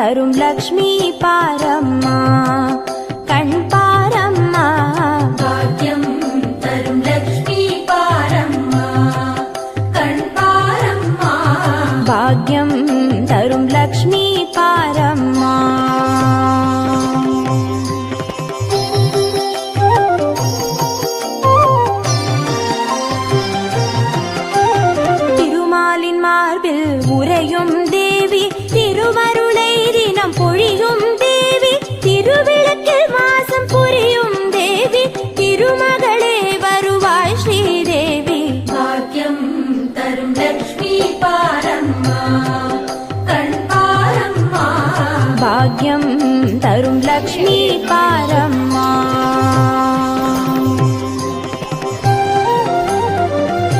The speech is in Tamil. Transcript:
தரும் லக்ஷ்மி பாரம்மா கண் பாரம்மா பாக்கியம் தரும் லக்ஷ்மி பாரம்மா கண் பாரம்மா பாக்யம் தரும் லக்ஷ்மி பாரம்மா திருமாலின் மார்பில் உறையும்